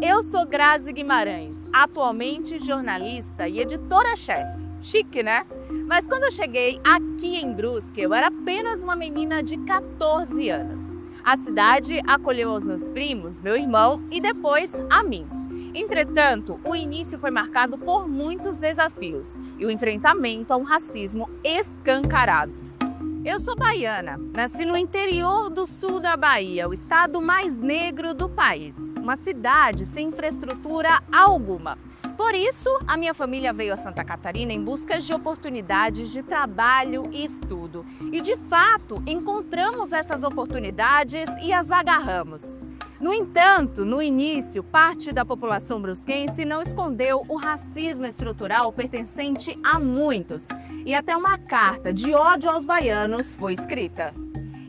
Eu sou Grazi Guimarães, atualmente jornalista e editora-chefe. Chique, né? Mas quando eu cheguei aqui em Brusque, eu era apenas uma menina de 14 anos. A cidade acolheu os meus primos, meu irmão e depois a mim. Entretanto, o início foi marcado por muitos desafios e o enfrentamento a um racismo escancarado. Eu sou baiana, nasci no interior do sul da Bahia, o estado mais negro do país, uma cidade sem infraestrutura alguma. Por isso, a minha família veio a Santa Catarina em busca de oportunidades de trabalho e estudo. E, de fato, encontramos essas oportunidades e as agarramos. No entanto, no início, parte da população brusquense não escondeu o racismo estrutural pertencente a muitos. E até uma carta de ódio aos baianos foi escrita.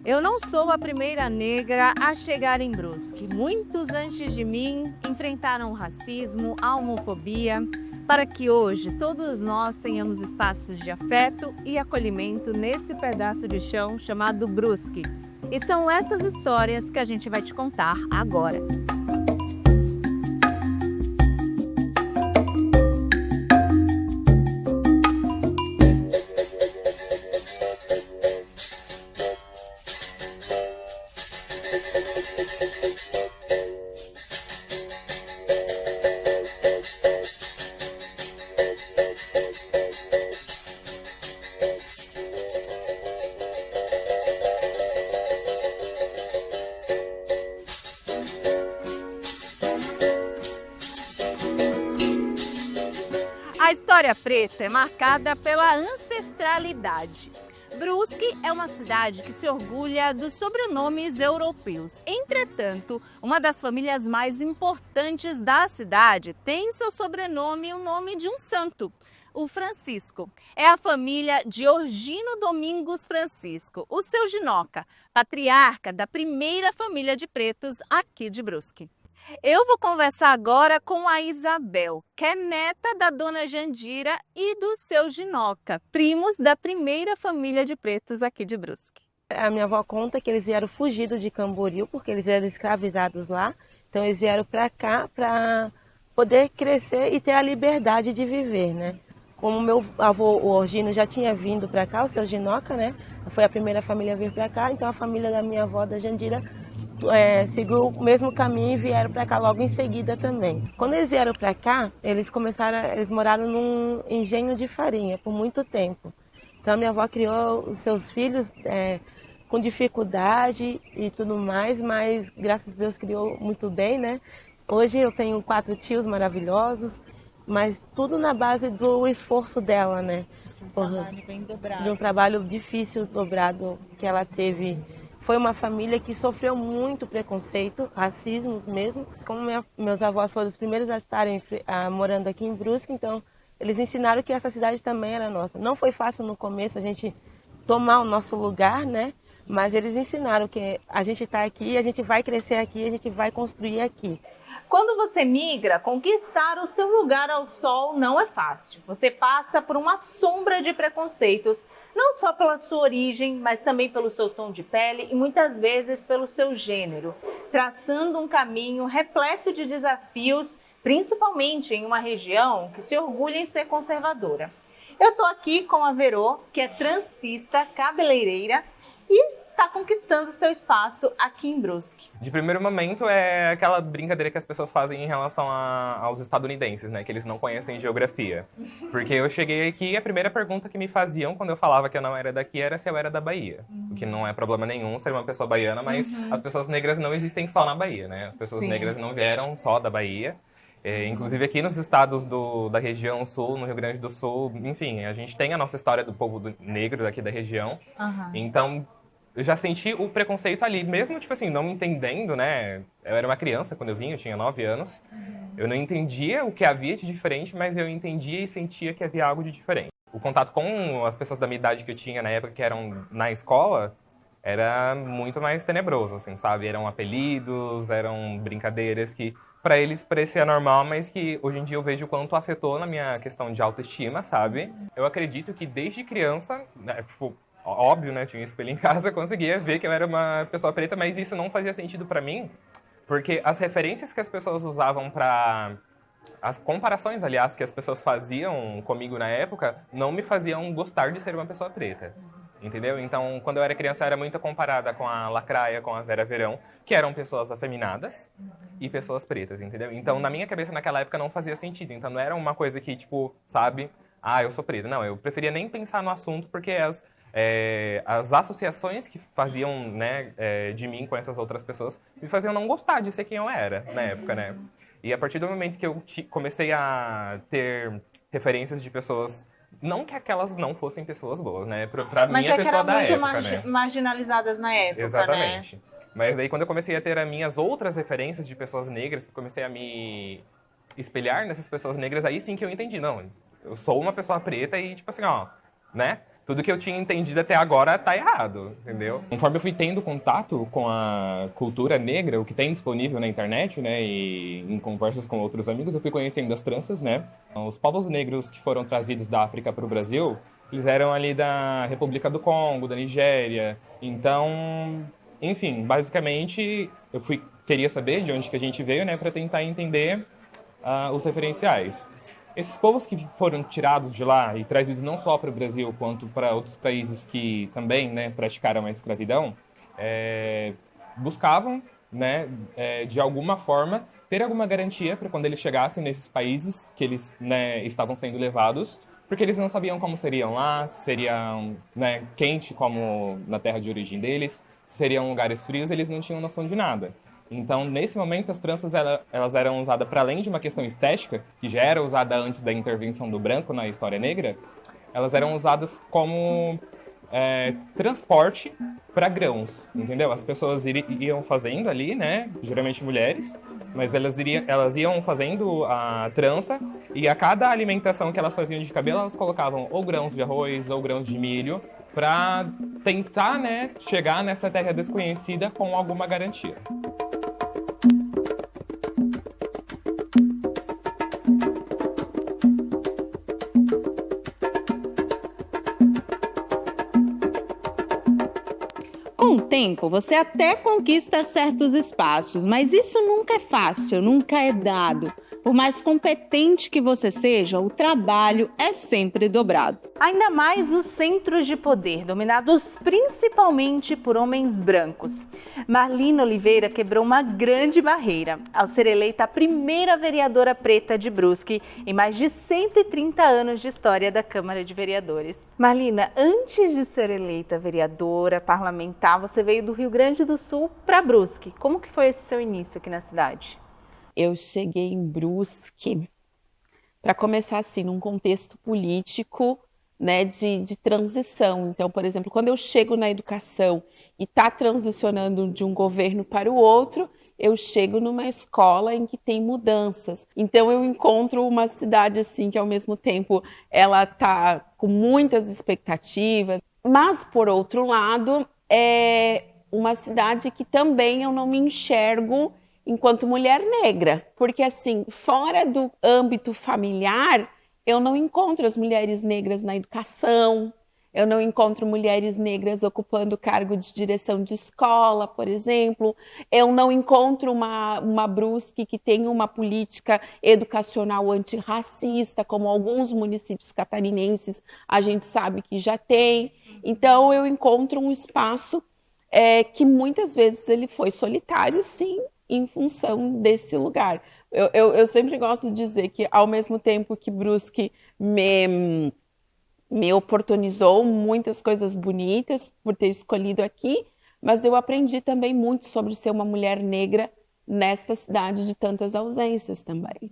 Eu não sou a primeira negra a chegar em Brusque. Muitos antes de mim enfrentaram o racismo, a homofobia, para que hoje todos nós tenhamos espaços de afeto e acolhimento nesse pedaço de chão chamado Brusque. E são essas histórias que a gente vai te contar agora. A história preta é marcada pela ancestralidade. Brusque é uma cidade que se orgulha dos sobrenomes europeus. Entretanto, uma das famílias mais importantes da cidade tem seu sobrenome o nome de um santo, o Francisco. É a família de Orgino Domingos Francisco, o seu Ginoca, patriarca da primeira família de pretos aqui de Brusque. Eu vou conversar agora com a Isabel, que é neta da dona Jandira e do seu Ginoca, primos da primeira família de pretos aqui de Brusque. A minha avó conta que eles vieram fugidos de Camboriú, porque eles eram escravizados lá. Então eles vieram para cá para poder crescer e ter a liberdade de viver, né? Como meu avô, o Orgino, já tinha vindo para cá, o seu Ginoca, né? Foi a primeira família a vir para cá, então a família da minha avó, da Jandira, seguiu o mesmo caminho e vieram para cá logo em seguida também. Quando eles vieram para cá, eles moraram num engenho de farinha por muito tempo. Então a minha avó criou os seus filhos com dificuldade e tudo mais, mas graças a Deus criou muito bem, né? Hoje eu tenho 4 tios maravilhosos, mas tudo na base do esforço dela, né? De um trabalho difícil, dobrado, que ela teve. Foi uma família que sofreu muito preconceito, racismo mesmo. Como meus avós foram os primeiros a estarem morando aqui em Brusque, então eles ensinaram que essa cidade também era nossa. Não foi fácil no começo a gente tomar o nosso lugar, né? Mas eles ensinaram que a gente está aqui, a gente vai crescer aqui, a gente vai construir aqui. Quando você migra, conquistar o seu lugar ao sol não é fácil. Você passa por uma sombra de preconceitos, não só pela sua origem, mas também pelo seu tom de pele e muitas vezes pelo seu gênero, traçando um caminho repleto de desafios, principalmente em uma região que se orgulha em ser conservadora. Eu estou aqui com a Verô, que é transista, cabeleireira e está conquistando seu espaço aqui em Brusque. De primeiro momento é aquela brincadeira que as pessoas fazem em relação aos estadunidenses, né? Que eles não conhecem geografia. Porque eu cheguei aqui e a primeira pergunta que me faziam quando eu falava que eu não era daqui era se eu era da Bahia. O que não é problema nenhum ser uma pessoa baiana, mas as pessoas negras não existem só na Bahia, né? As pessoas negras não vieram só da Bahia. Inclusive aqui nos estados da região sul, no Rio Grande do Sul, enfim, a gente tem a nossa história do povo negro daqui da região. Então, eu já senti o preconceito ali, mesmo, tipo assim, não entendendo, né? Eu era uma criança quando eu vim, eu tinha 9 anos. Eu não entendia o que havia de diferente, mas eu entendia e sentia que havia algo de diferente. O contato com as pessoas da minha idade que eu tinha na época, que eram na escola, era muito mais tenebroso, assim, sabe? Eram apelidos, eram brincadeiras que para eles parecia normal, mas que hoje em dia eu vejo o quanto afetou na minha questão de autoestima, sabe? Eu acredito que desde criança, né, tipo, óbvio, né, tinha um espelho em casa, eu conseguia ver que eu era uma pessoa preta, mas isso não fazia sentido pra mim, Porque as referências que as pessoas usavam para... As comparações, aliás, que as pessoas faziam comigo na época não me faziam gostar de ser uma pessoa preta. Entendeu? Então, quando eu era criança, eu era muito comparada com a Lacraia, com a Vera Verão, que eram pessoas afeminadas e pessoas pretas, entendeu? Então, na minha cabeça, naquela época, não fazia sentido. Então, não era uma coisa que, tipo, sabe, eu sou preta. Não, eu preferia nem pensar no assunto, porque as associações que faziam, né, de mim com essas outras pessoas me faziam não gostar de ser quem eu era na época, né? E a partir do momento que eu comecei a ter referências de pessoas, não que aquelas não fossem pessoas boas, né? Pra Mas minha pessoa da época, muito né? marginalizadas na época, Exatamente. né? Mas daí quando eu comecei a ter as minhas outras referências de pessoas negras, que comecei a me espelhar nessas pessoas negras, aí sim que eu entendi. Não, eu sou uma pessoa preta e tipo assim, ó, né? Tudo que eu tinha entendido até agora tá errado, entendeu? Conforme eu fui tendo contato com a cultura negra, o que tem disponível na internet, né, e em conversas com outros amigos, eu fui conhecendo as tranças, né? Os povos negros que foram trazidos da África para o Brasil, eles eram ali da República do Congo, da Nigéria. Então, enfim, basicamente, queria saber de onde que a gente veio, né, para tentar entender os referenciais. Esses povos que foram tirados de lá e trazidos não só para o Brasil, quanto para outros países que também, né, praticaram a escravidão, buscavam, né, de alguma forma, ter alguma garantia para quando eles chegassem nesses países que eles, né, estavam sendo levados, porque eles não sabiam como seriam lá, se seriam, né, quente como na terra de origem deles, se seriam lugares frios, eles não tinham noção de nada. Então, nesse momento, as tranças elas eram usadas para além de uma questão estética, que já era usada antes da intervenção do branco na história negra, elas eram usadas como transporte para grãos, entendeu? As pessoas iam fazendo ali, né, geralmente mulheres, mas elas iam fazendo a trança e a cada alimentação que elas faziam de cabelo, elas colocavam ou grãos de arroz ou grãos de milho para tentar, né, chegar nessa terra desconhecida com alguma garantia. Com o tempo, você até conquista certos espaços, mas isso nunca é fácil, nunca é dado. Por mais competente que você seja, o trabalho é sempre dobrado. Ainda mais nos centros de poder, dominados principalmente por homens brancos. Marlina Oliveira quebrou uma grande barreira ao ser eleita a primeira vereadora preta de Brusque em mais de 130 anos de história da Câmara de Vereadores. Marlina, antes de ser eleita vereadora, parlamentar, você veio do Rio Grande do Sul para Brusque. Como que foi esse seu início aqui na cidade? Eu cheguei em Brusque, para começar assim, num contexto político, né, de transição. Então, por exemplo, quando eu chego na educação e está transicionando de um governo para o outro, eu chego numa escola em que tem mudanças. Então, eu encontro uma cidade assim que, ao mesmo tempo, ela está com muitas expectativas, mas, por outro lado, é uma cidade que também eu não me enxergo enquanto mulher negra, porque assim, fora do âmbito familiar, eu não encontro as mulheres negras na educação, eu não encontro mulheres negras ocupando cargo de direção de escola, por exemplo, eu não encontro uma Brusque que tenha uma política educacional antirracista, como alguns municípios catarinenses a gente sabe que já tem. Então eu encontro um espaço que muitas vezes ele foi solitário, sim, em função desse lugar. Eu sempre gosto de dizer que, ao mesmo tempo que Brusque me oportunizou muitas coisas bonitas por ter escolhido aqui, mas eu aprendi também muito sobre ser uma mulher negra nesta cidade de tantas ausências também.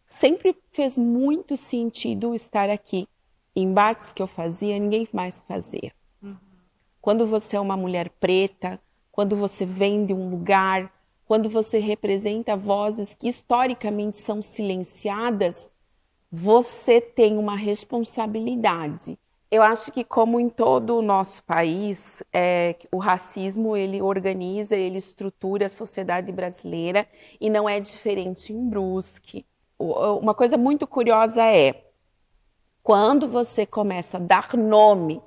Sempre fez muito sentido estar aqui. Embates que eu fazia, ninguém mais fazia. Quando você é uma mulher preta, quando você vem de um lugar, quando você representa vozes que historicamente são silenciadas, você tem uma responsabilidade. Eu acho que, como em todo o nosso país, o racismo ele organiza, ele estrutura a sociedade brasileira e não é diferente em Brusque. Uma coisa muito curiosa é, quando você começa a dar nome,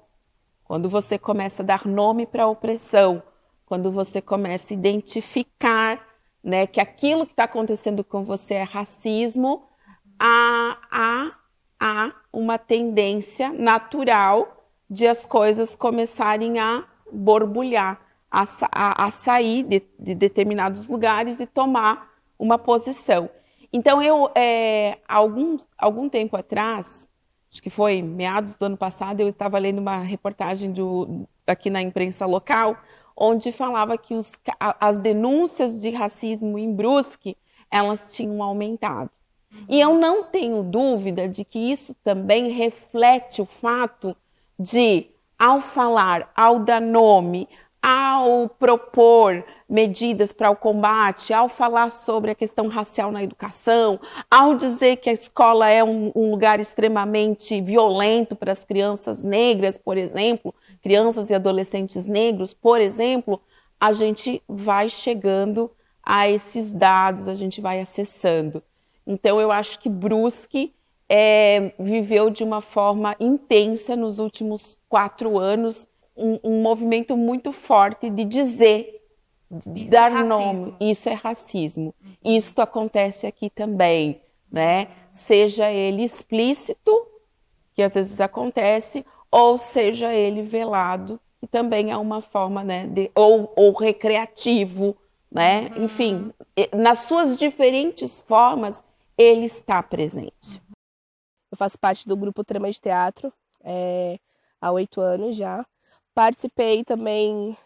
quando você começa a dar nome para a opressão, quando você começa a identificar né, que aquilo que está acontecendo com você é racismo, há uma tendência natural de as coisas começarem a borbulhar, a sair de determinados lugares e tomar uma posição. Então, algum tempo atrás, acho que foi meados do ano passado, eu estava lendo uma reportagem aqui na imprensa local, onde falava que as denúncias de racismo em Brusque, elas tinham aumentado. E eu não tenho dúvida de que isso também reflete o fato de, ao falar, ao dar nome, ao propor medidas para o combate, ao falar sobre a questão racial na educação, ao dizer que a escola é um lugar extremamente violento para as crianças negras, por exemplo, crianças e adolescentes negros, por exemplo, a gente vai chegando a esses dados, a gente vai acessando. Então, eu acho que Brusque viveu de uma forma intensa nos últimos 4 anos um movimento muito forte de dizer, de dar nome. Isso é racismo. Isso acontece aqui também, né? Seja ele explícito, que às vezes acontece, ou seja ele velado, que também é uma forma, né, ou recreativo, né? Enfim, nas suas diferentes formas, ele está presente. Eu faço parte do grupo Trama de Teatro há 8 anos já. Participei também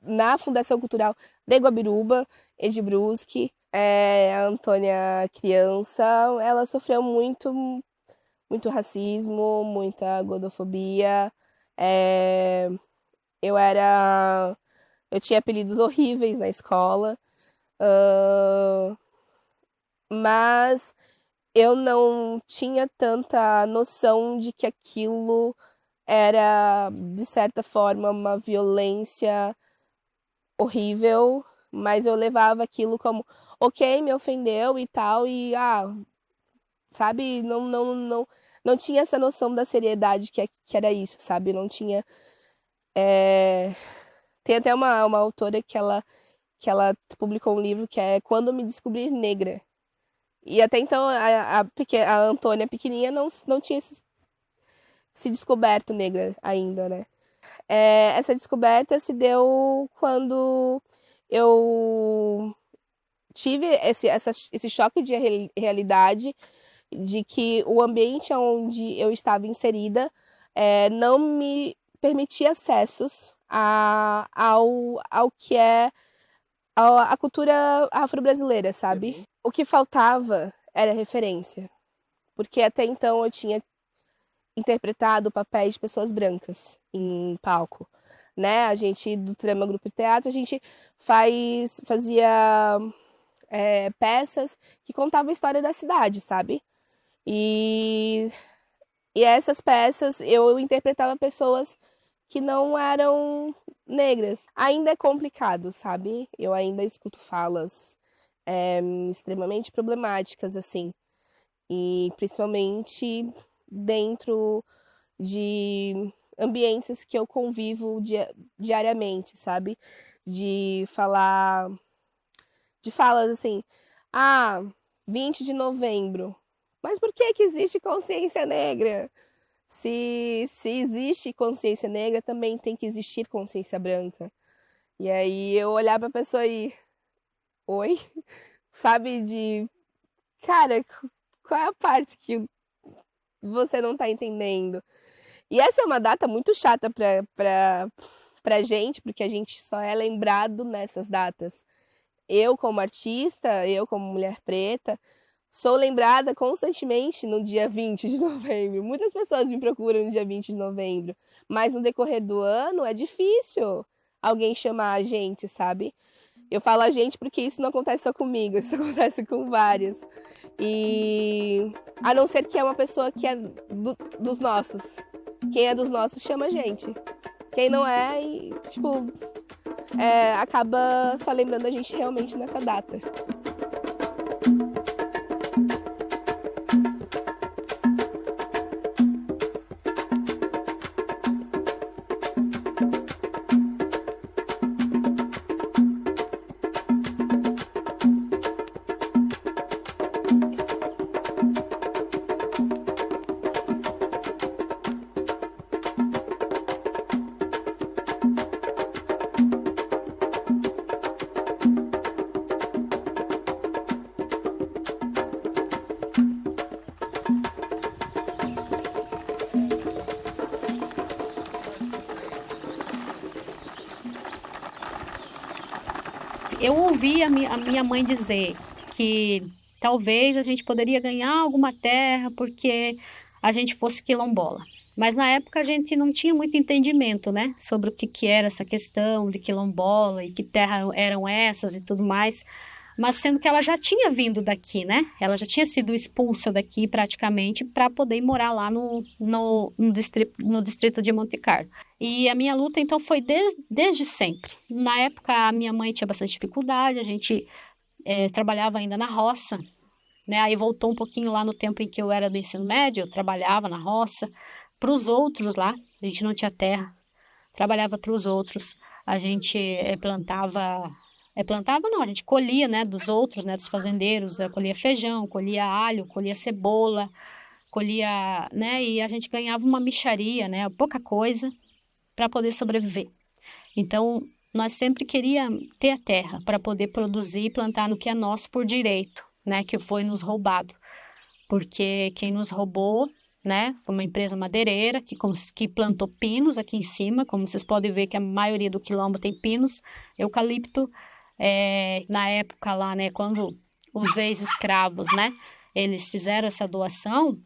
na Fundação Cultural de Guabiruba e de Brusque. A Antônia criança, ela sofreu muito racismo, muita gordofobia. Eu tinha apelidos horríveis na escola, mas eu não tinha tanta noção de que aquilo era, de certa forma, uma violência horrível, mas eu levava aquilo como, ok, me ofendeu e tal, e sabe, não tinha essa noção da seriedade que era isso, sabe, não tinha... Tem até uma autora que ela publicou um livro que é Quando Me Descobrir Negra. E até então a Antônia pequenininha não tinha se descoberto negra ainda, né? Essa descoberta se deu quando eu tive esse choque de realidade de que o ambiente onde eu estava inserida não me permitia acessos ao que é a cultura afro-brasileira, sabe? O que faltava era referência, porque até então eu tinha interpretado papéis de pessoas brancas em palco, né? A gente, do Trama Grupo de Teatro, a gente fazia peças que contavam a história da cidade, sabe? E essas peças eu interpretava pessoas que não eram negras. Ainda é complicado, sabe? Eu ainda escuto falas extremamente problemáticas, assim. E principalmente dentro de ambientes que eu convivo diariamente, sabe? De falas assim, 20 de novembro. Mas por que existe consciência negra? Se existe consciência negra, também tem que existir consciência branca. E aí eu olhar pra pessoa e... Oi? Sabe, cara, qual é a parte que você não tá entendendo? E essa é uma data muito chata pra gente, porque a gente só é lembrado nessas datas. Eu, como artista, eu, como mulher preta, sou lembrada constantemente no dia 20 de novembro. Muitas pessoas me procuram no dia 20 de novembro, mas no decorrer do ano é difícil alguém chamar a gente, sabe? Eu falo a gente porque isso não acontece só comigo, isso acontece com vários. E a não ser que é uma pessoa que é dos nossos. Quem é dos nossos chama a gente. Quem não é, acaba só lembrando a gente realmente nessa data. eu ouvi a minha mãe dizer que talvez a gente poderia ganhar alguma terra porque a gente fosse quilombola. Mas na época a gente não tinha muito entendimento, né, sobre o que era essa questão de quilombola e que terra eram essas e tudo mais. Mas sendo que ela já tinha vindo daqui, né? Ela já tinha sido expulsa daqui praticamente para poder morar lá no distrito de Monte Carlo. E a minha luta, então, foi desde sempre. Na época, a minha mãe tinha bastante dificuldade, a gente trabalhava ainda na roça, né? Aí voltou um pouquinho lá no tempo em que eu era do ensino médio, eu trabalhava na roça. Para os outros lá, a gente não tinha terra, trabalhava para os outros. A gente plantava não, a gente colhia, né, dos outros, né, dos fazendeiros, colhia feijão, colhia alho, colhia cebola, colhia, né, e a gente ganhava uma mixaria, né, pouca coisa para poder sobreviver. Então, nós sempre queríamos ter a terra para poder produzir e plantar no que é nosso por direito, né, que foi nos roubado, porque quem nos roubou, né, foi uma empresa madeireira que plantou pinos aqui em cima, como vocês podem ver que a maioria do quilombo tem pinos, eucalipto. Na época lá, né, quando os ex-escravos, né, eles fizeram essa doação,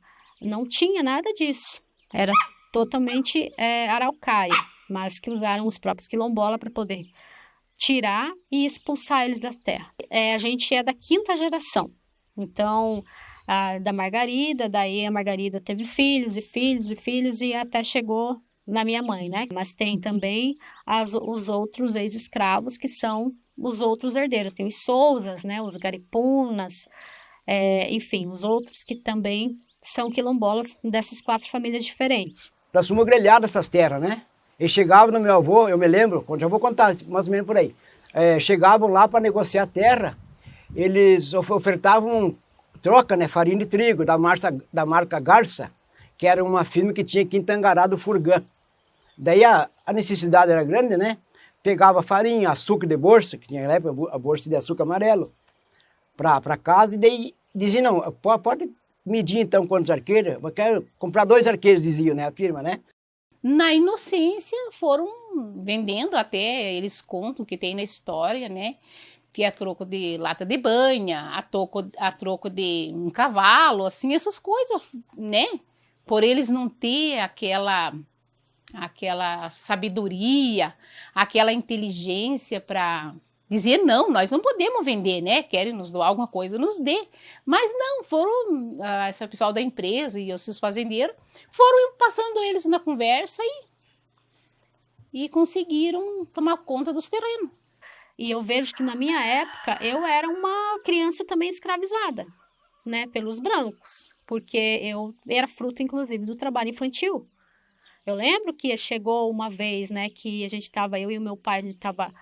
não tinha nada disso, era totalmente araucária, mas que usaram os próprios quilombolas para poder tirar e expulsar eles da terra. A gente é da 5ª geração, então, da Margarida, daí a Margarida teve filhos e filhos e filhos e até chegou na minha mãe, né? Mas tem também os outros ex-escravos que são os outros herdeiros. Tem os Souzas, né? Os Garipunas, enfim, os outros que também são quilombolas dessas 4 famílias diferentes. Nós fomos grelhados essas terras, né? Eles chegavam no meu avô, eu me lembro, já vou contar mais ou menos por aí. Chegavam lá para negociar a terra, eles ofertavam troca, né? Farinha de trigo da marca Garça, que era uma firma que tinha aqui em Tangará do Furgã. Daí a necessidade era grande, né? Pegava farinha, açúcar de bolsa, que tinha na época a bolsa de açúcar amarelo, para casa, e daí dizia, não, pode medir então quantos arqueiros, eu quero comprar 2 arqueiros, dizia, né, a firma, né? Na inocência foram vendendo, até eles contam que tem na história, né? Que é a troco de lata de banha, a troco de um cavalo, assim, essas coisas, né? Por eles não ter aquela sabedoria, aquela inteligência para dizer não, nós não podemos vender, né? Querem nos doar alguma coisa, nos dê. Mas não, foram esse pessoal da empresa e esses fazendeiros foram passando eles na conversa e conseguiram tomar conta dos terrenos. E eu vejo que na minha época eu era uma criança também escravizada, né, pelos brancos, porque eu era fruto, inclusive, do trabalho infantil. Eu lembro que chegou uma vez, né, que eu e o meu pai, a gente estava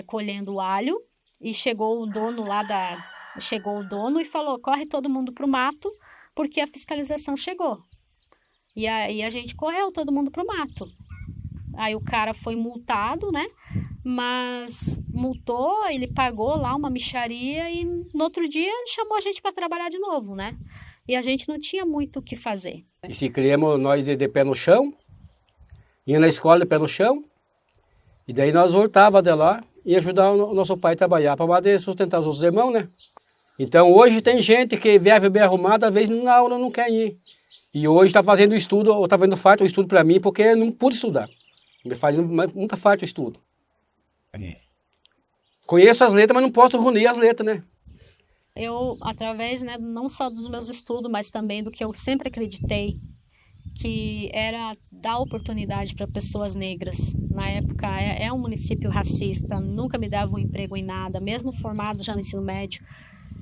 colhendo alho, e chegou o dono e falou, corre todo mundo para o mato, porque a fiscalização chegou. E aí a gente correu todo mundo para o mato. Aí o cara foi multado, né, mas multou, ele pagou lá uma mixaria e no outro dia chamou a gente para trabalhar de novo, né? E a gente não tinha muito o que fazer. E se criamos nós de pé no chão, ia na escola de pé no chão, e daí nós voltava de lá e ajudar o nosso pai a trabalhar para poder sustentar os outros irmãos, né? Então hoje tem gente que vive bem arrumada, às vezes na aula não quer ir. E hoje está fazendo estudo, ou está vendo falta o estudo para mim, porque não pude estudar. Me faz muita falta o estudo. Conheço as letras, mas não posso reunir as letras, né? Eu, através, né, não só dos meus estudos, mas também do que eu sempre acreditei, que era dar oportunidade para pessoas negras. Na época, é um município racista, nunca me dava um emprego em nada, mesmo formado já no ensino médio.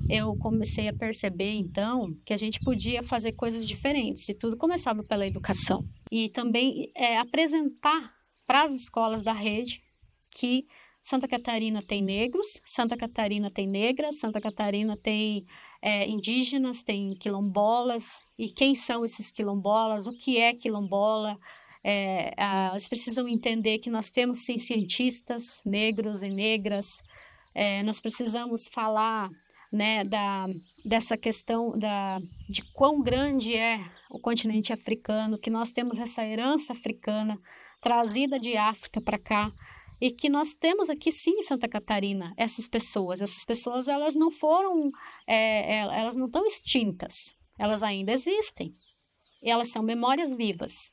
Eu comecei a perceber, então, que a gente podia fazer coisas diferentes, e tudo começava pela educação. E também apresentar para as escolas da rede que Santa Catarina tem negros, Santa Catarina tem negras, Santa Catarina tem indígenas, tem quilombolas. E quem são esses quilombolas? O que é quilombola? Eles precisam entender que nós temos, sim, cientistas negros e negras. Nós precisamos falar, né, dessa questão de quão grande é o continente africano, que nós temos essa herança africana trazida de África para cá, e que nós temos aqui sim em Santa Catarina essas pessoas elas não foram, elas não estão extintas, elas ainda existem, e elas são memórias vivas.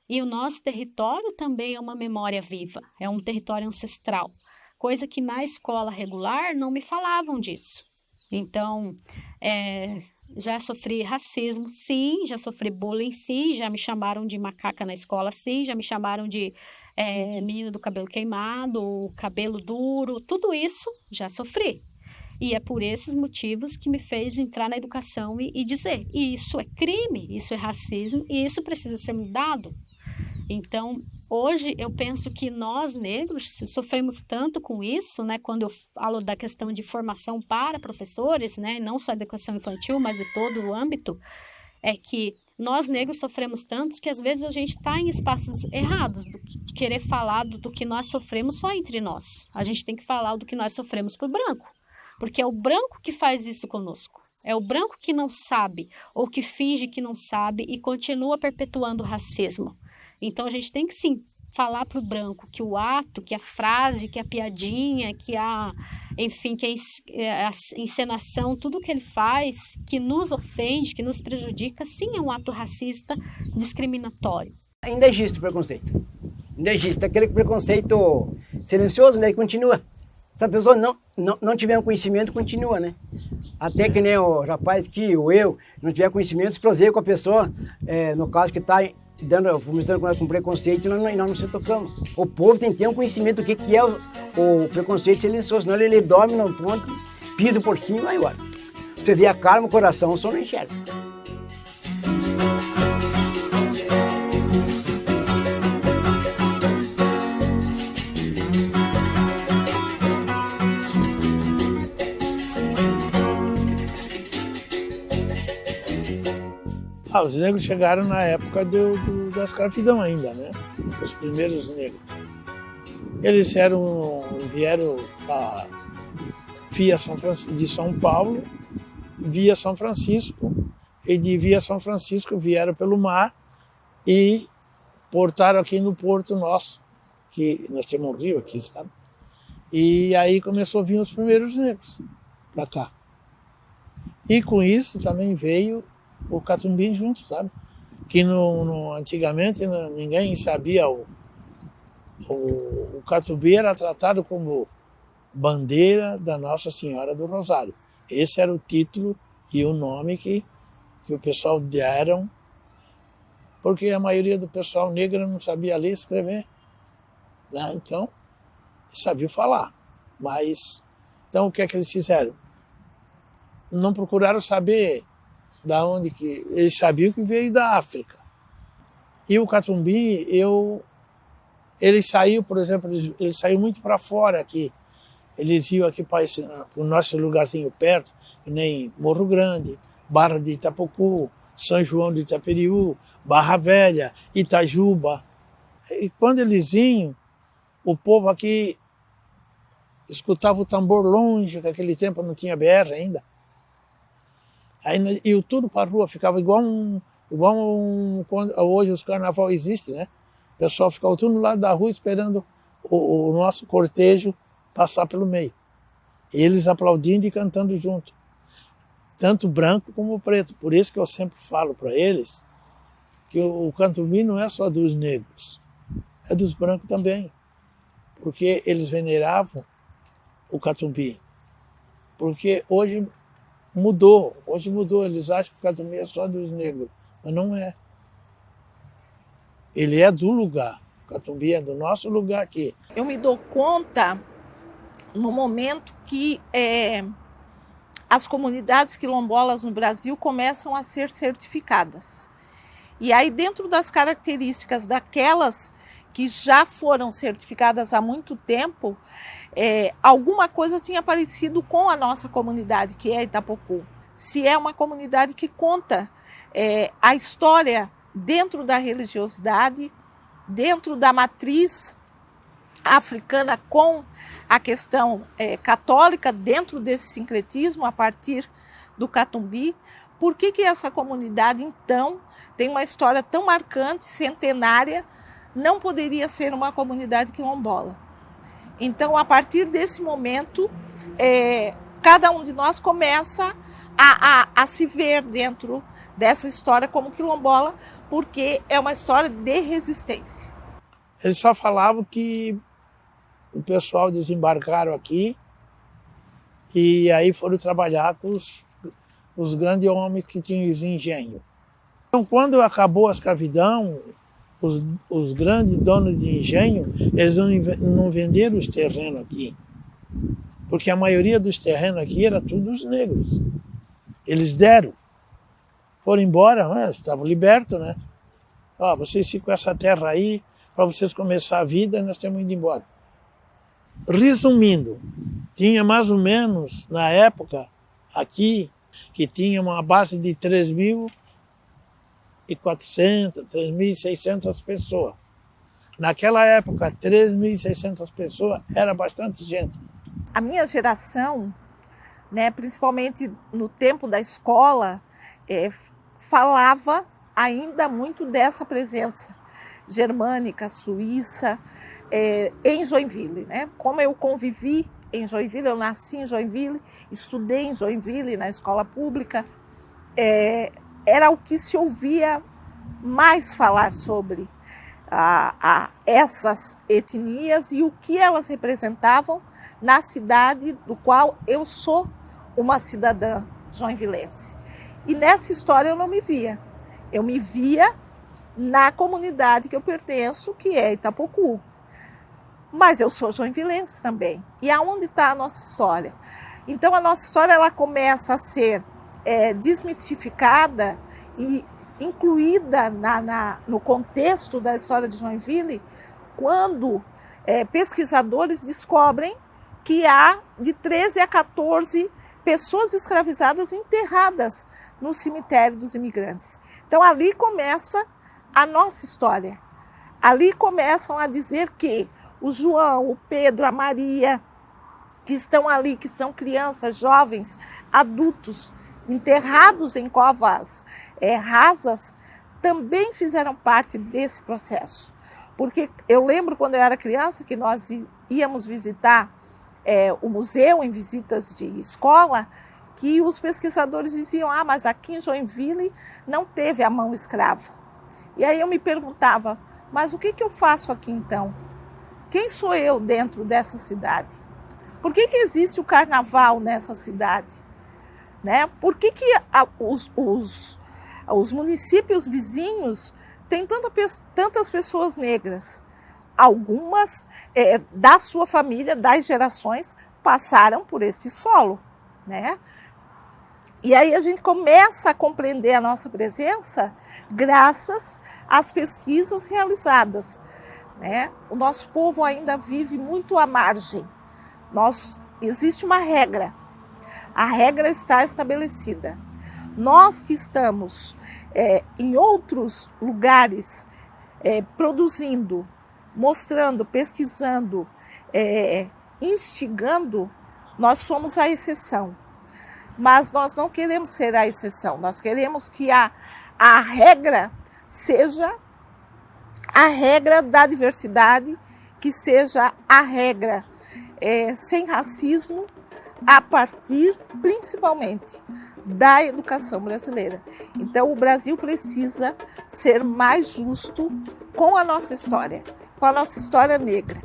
E o nosso território também é uma memória viva, é um território ancestral, coisa que na escola regular não me falavam disso. Então, já sofri racismo, sim, já sofri bullying, sim, já me chamaram de macaca na escola, sim, já me chamaram de menina do cabelo queimado, cabelo duro, tudo isso já sofri. E é por esses motivos que me fez entrar na educação e dizer, isso é crime, isso é racismo e isso precisa ser mudado. Então, hoje eu penso que nós negros sofremos tanto com isso, né? Quando eu falo da questão de formação para professores, né? Não só a educação infantil, mas de todo o âmbito, é que nós negros sofremos tanto que às vezes a gente está em espaços errados, de querer falar do que nós sofremos só entre nós. A gente tem que falar do que nós sofremos por branco, porque é o branco que faz isso conosco. É o branco que não sabe ou que finge que não sabe e continua perpetuando o racismo. Então, a gente tem que, sim, falar para o branco que o ato, que a frase, que a piadinha, que a encenação, tudo que ele faz, que nos ofende, que nos prejudica, sim, é um ato racista, discriminatório. Ainda existe o preconceito. Ainda existe aquele preconceito silencioso, né, que continua. Se a pessoa não tiver um conhecimento, continua, né? Até que nem o rapaz que, ou eu, não tiver conhecimento, se proseia com a pessoa, no caso que está começando com preconceito, e nós não se tocamos. O povo tem que ter um conhecimento do que é o preconceito silencioso, senão ele dorme no ponto, pisa por cima e vai embora. Você vê a calma, o coração, só não enxerga. Os negros chegaram na época da escravidão ainda, né? Os primeiros negros. Eles vieram de São Paulo, via São Francisco, e de via São Francisco vieram pelo mar e portaram aqui no porto nosso, que nós temos um rio aqui, sabe? E aí começou a vir os primeiros negros para cá. E com isso também veio o catumbim junto, sabe? Que antigamente ninguém sabia. O catumbim era tratado como bandeira da Nossa Senhora do Rosário. Esse era o título e o nome que o pessoal deram, porque a maioria do pessoal negro não sabia ler e escrever, né? Então, sabia falar. Mas, então o que é que eles fizeram? Não procuraram saber da onde que eles sabiam que veio da África. E o catumbim, ele saiu, por exemplo, ele saiu muito para fora aqui. Eles iam aqui para o nosso lugarzinho perto, que nem Morro Grande, Barra de Itapocu, São João de Itaperiú, Barra Velha, Itajuba. E quando eles iam, o povo aqui escutava o tambor longe, que naquele tempo não tinha BR ainda. Aí iam tudo para a rua, ficava igual quando hoje os carnaval existem, né? O pessoal ficava tudo no lado da rua esperando o nosso cortejo passar pelo meio. E eles aplaudindo e cantando junto. Tanto branco como preto. Por isso que eu sempre falo para eles que o catumbim não é só dos negros, é dos brancos também. Porque eles veneravam o catumbim. Porque hoje mudou, eles acham que o catumbim é só dos negros, mas não é. Ele é do lugar, o catumbim é do nosso lugar aqui. Eu me dou conta no momento que as comunidades quilombolas no Brasil começam a ser certificadas. E aí, dentro das características daquelas que já foram certificadas há muito tempo, alguma coisa tinha aparecido com a nossa comunidade, que é Itapocu. Se é uma comunidade que conta a história dentro da religiosidade, dentro da matriz africana com a questão católica, dentro desse sincretismo a partir do catumbim, por que essa comunidade, então, tem uma história tão marcante, centenária, não poderia ser uma comunidade quilombola? Então, a partir desse momento, cada um de nós começa a se ver dentro dessa história como quilombola, porque é uma história de resistência. Eles só falavam que o pessoal desembarcaram aqui e aí foram trabalhar com os grandes homens que tinham os engenhos. Então, quando acabou a escravidão, os grandes donos de engenho, eles não venderam os terrenos aqui, porque a maioria dos terrenos aqui era tudo os negros. Eles deram, foram embora, né? Estavam libertos, né? Ó, vocês ficam com essa terra aí, para vocês começar a vida, nós temos ido embora. Resumindo, tinha mais ou menos, na época, aqui, que tinha uma base de 3.400, 3.600 pessoas. Naquela época, 3.600 pessoas era bastante gente. A minha geração, né, principalmente no tempo da escola, falava ainda muito dessa presença germânica, suíça, em Joinville, né? Como eu convivi em Joinville, eu nasci em Joinville, estudei em Joinville na escola pública, era o que se ouvia mais falar sobre essas etnias e o que elas representavam na cidade do qual eu sou uma cidadã joinvilense. E nessa história eu não me via. Eu me via na comunidade que eu pertenço, que é Itapocu. Mas eu sou joinvilense também. E aonde está a nossa história? Então a nossa história ela começa a ser desmistificada e incluída no contexto da história de Joinville, quando pesquisadores descobrem que há de 13 a 14 pessoas escravizadas enterradas no cemitério dos imigrantes. Então ali começa a nossa história. Ali começam a dizer que o João, o Pedro, a Maria, que estão ali, que são crianças, jovens, adultos, enterrados em covas rasas, também fizeram parte desse processo. Porque eu lembro quando eu era criança que nós íamos visitar o museu em visitas de escola, que os pesquisadores diziam, mas aqui em Joinville não teve a mão escrava. E aí eu me perguntava, mas o que eu faço aqui então? Quem sou eu dentro dessa cidade? Por que existe o carnaval nessa cidade? Né? Por que os municípios vizinhos têm tantas pessoas negras? Algumas da sua família, das gerações, passaram por esse solo. Né? E aí a gente começa a compreender a nossa presença graças às pesquisas realizadas. Né? O nosso povo ainda vive muito à margem. Existe uma regra. A regra está estabelecida. Nós que estamos em outros lugares produzindo, mostrando, pesquisando, instigando, nós somos a exceção. Mas nós não queremos ser a exceção. Nós queremos que a regra seja a regra da diversidade, que seja a regra sem racismo, a partir, principalmente, da educação brasileira. Então, o Brasil precisa ser mais justo com a nossa história negra.